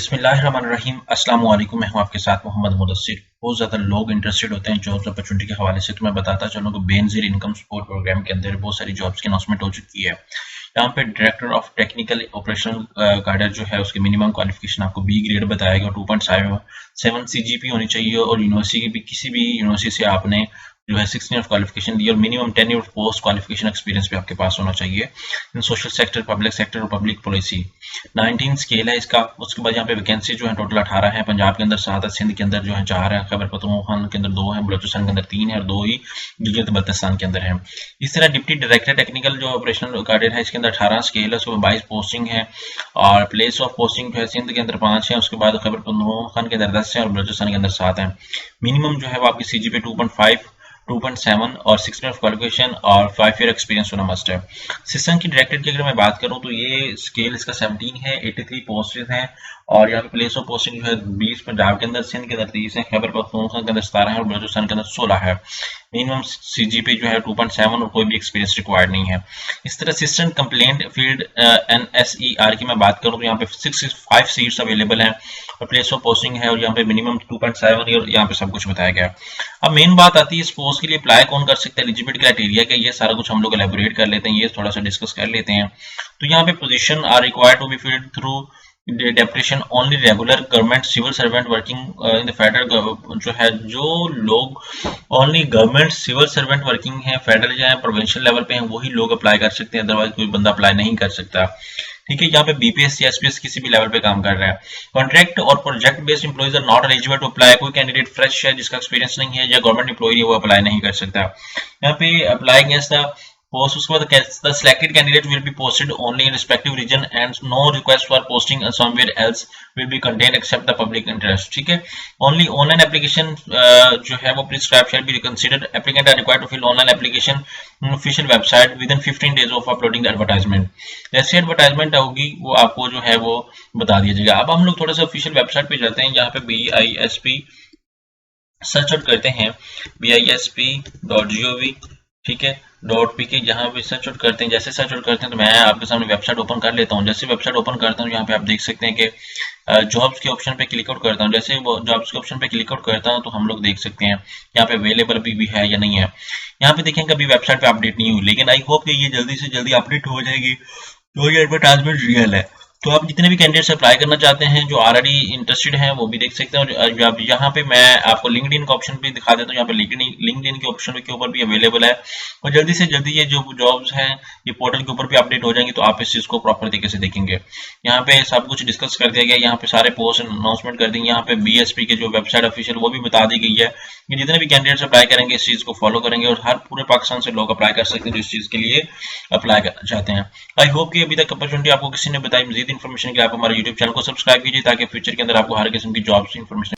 बिस्मिल्लाहिर्रहमानिर्रहीम अस्सलाम वालेकुम। मैं हूं आपके साथ मोहम्मद मुदस्सिर। बहुत ज़्यादा लोग इंटरेस्टेड होते हैं जॉब्स अपॉर्चुनिटी के हवाले से, तो मैं बताता चलूँ कि बेनज़ीर इनकम सपोर्ट प्रोग्राम के अंदर बहुत सारी जॉब्स की अनाउंसमेंट हो चुकी है। यहाँ पे director of technical operational cadre जो है उसकी मिनिमम क्वालिफिकेशन आपको बी ग्रेड बताया गया, 2.7 CGP होनी चाहिए और यूनिवर्सिटी की भी किसी भी यूनिवर्सिटी से आपने जो है 6 ईयर ऑफ क्वालिफिकेशन दी और minimum 10 year post qualification experience भी आपके पास होना चाहिए इन सोशल सेक्टर, पब्लिक सेक्टर और पब्लिक पॉलिसी। 19 स्केल है इसका। उसके बाद यहाँ पे वैकेंसी जो है टोटल 18 है। पंजाब के अंदर 7 है, सिंध के अंदर जो है 4 है, खैबर पख्तूनख्वा के अंदर 2 है, बलोचिस्तान के अंदर 3 है और 2 ही गिलगित बल्तिस्तान के अंदर है। इस तरह डिप्टी डायरेक्टर टेक्निकल जो ऑपरेशनल कैडर है इसके अंदर 18 स्केल है, उसके 22 पोस्टिंग है और प्लेस ऑफ पोस्टिंग जो है सिंध के अंदर 5 है, उसके बाद खैबर पख्तूनख्वा के अंदर 10 है और बलोचिस्तान के अंदर 7 है। मिनिमम जो है वो आपकी CGPA 2.5 2.7 और 6 ईयर ऑफ क्वालिफिकेशन और 5 ईयर एक्सपीरियंस होना मस्ट है। सिस्टम की डायरेक्टर की अगर मैं बात करूं तो ये स्केल इसका 17 है, 83 पोस्टेज हैं और यहाँ पे प्लेस ऑफ पोस्टिंग जो है 20 पंजाब के अंदर, सिंध के अंदर 30 है, खैबर पख्तूनख्वा के अंदर 17 है और बलूचिस्तान के अंदर 16 है। मिनिमम CGPA जो है 2.7 और कोई भी एक्सपीरियंस रिक्वायर्ड नहीं है। इस तरह असिस्टेंट कंप्लेंट फील्ड NSER की मैं बात करूं तो यहाँ पे 65 सीट्स अवेलेबल हैं और प्लेस ऑफ पोस्टिंग है और यहाँ पे मिनिमम 2.7 और यहाँ पे सब कुछ बताया गया है। अब मेन बात आती है इस पोस्ट के लिए अप्लाई कौन कर सकता है, एलिजिबिलिटी क्राइटेरिया क्या, ये सारा कुछ हम लोग एलेबोरेट कर लेते हैं, ये थोड़ा सा डिस्कस कर लेते हैं। तो यहाँ पे position are required to be filled through deputation only regular government civil servant working in the federal, जो है जो लोग only government civil servant working है फेडरल या प्रोविंशियल लेवल पे हैं वही लोग अप्लाई कर सकते हैं, अदरवाइज कोई बंदा अप्लाई नहीं कर सकता। ठीक है, यहाँ पे BPS या SPS किसी भी लेवल पे काम कर रहा है। कॉन्ट्रैक्ट और project based employees are not eligible to apply. कोई कैंडिडेट फ्रेश है जिसका एक्सपीरियंस नहीं है या गवर्नमेंट एम्प्लॉय है वो अप्लाई नहीं कर सकता। यहाँ पे अप्लाई अगेंस्ट द पोस्ट, उसके बाद the selected candidate will be posted only in respective region and no request for posting somewhere else will be contained except the public interest। ठीक है, only online application जो है वो prescribed shall be considered। applicant are required to fill online application official website within 15 days of uploading the advertisement। जैसे advertisement होगी वो आपको जो है वो बता दिया जाएगा। अब हम लोग थोड़ा सा ऑफिशियल वेबसाइट पे जाते हैं, यहाँ पे BISP सर्च आउट करते हैं, BISP.gov, ठीक है .pk, जहाँ पे सर्च आउट करते हैं। जैसे सर्च आउट करते हैं तो मैं आपके सामने वेबसाइट ओपन कर लेता हूँ। जैसे वेबसाइट ओपन करता हूँ यहाँ पे आप देख सकते हैं कि जॉब्स के ऑप्शन पे क्लिक आउट करता हूँ। जैसे वो जॉब्स के ऑप्शन पे क्लिक आउट करता हूँ तो हम लोग देख सकते हैं यहाँ पे अवेलेबल भी है या नहीं है। यहाँ पे देखें कभी वेबसाइट पे अपडेट नहीं हुई, लेकिन आई होप कि ये जल्दी से जल्दी अपडेट हो जाएगी तो ये एडवर्टाइजमेंट रियल है। तो आप जितने भी कैंडिडेट्स अप्लाई करना चाहते हैं जो ऑलरेडी इंटरेस्टेड हैं वो भी देख सकते हैं। और यहाँ पे मैं आपको लिंक्डइन का ऑप्शन भी दिखा देता हूँ, यहाँ पे लिंक्डइन के ऑप्शन के ऊपर भी अवेलेबल है और जल्दी से जल्दी ये जो जॉब्स हैं ये पोर्टल के ऊपर भी अपडेट हो जाएंगी, तो आप इस चीज़ को प्रॉपर तरीके से देखेंगे। यहाँ पे सब कुछ डिस्कस कर दिया गया, यहाँ पे सारे पोस्ट अनाउंसमेंट कर देंगे। यहाँ पे BSP के जो वेबसाइट ऑफिशियल वो भी बता दी गई है कि जितने भी कैंडिडेट्स अप्लाई करेंगे इस चीज़ को फॉलो करेंगे और हर पूरे पाकिस्तान से लोग अप्लाई कर सकते हैं जो इस चीज़ के लिए अप्लाई करना चाहते हैं। आई होप कि अभी तक अपॉर्चुनिटी आपको किसी ने बताई। मजीद इन्फॉर्मेशन के लिए आप हमारे YouTube चैनल को सब्सक्राइब कीजिए ताकि फ्यूचर के अंदर आपको हर किस्म की जॉब्स इन्फॉर्मेशन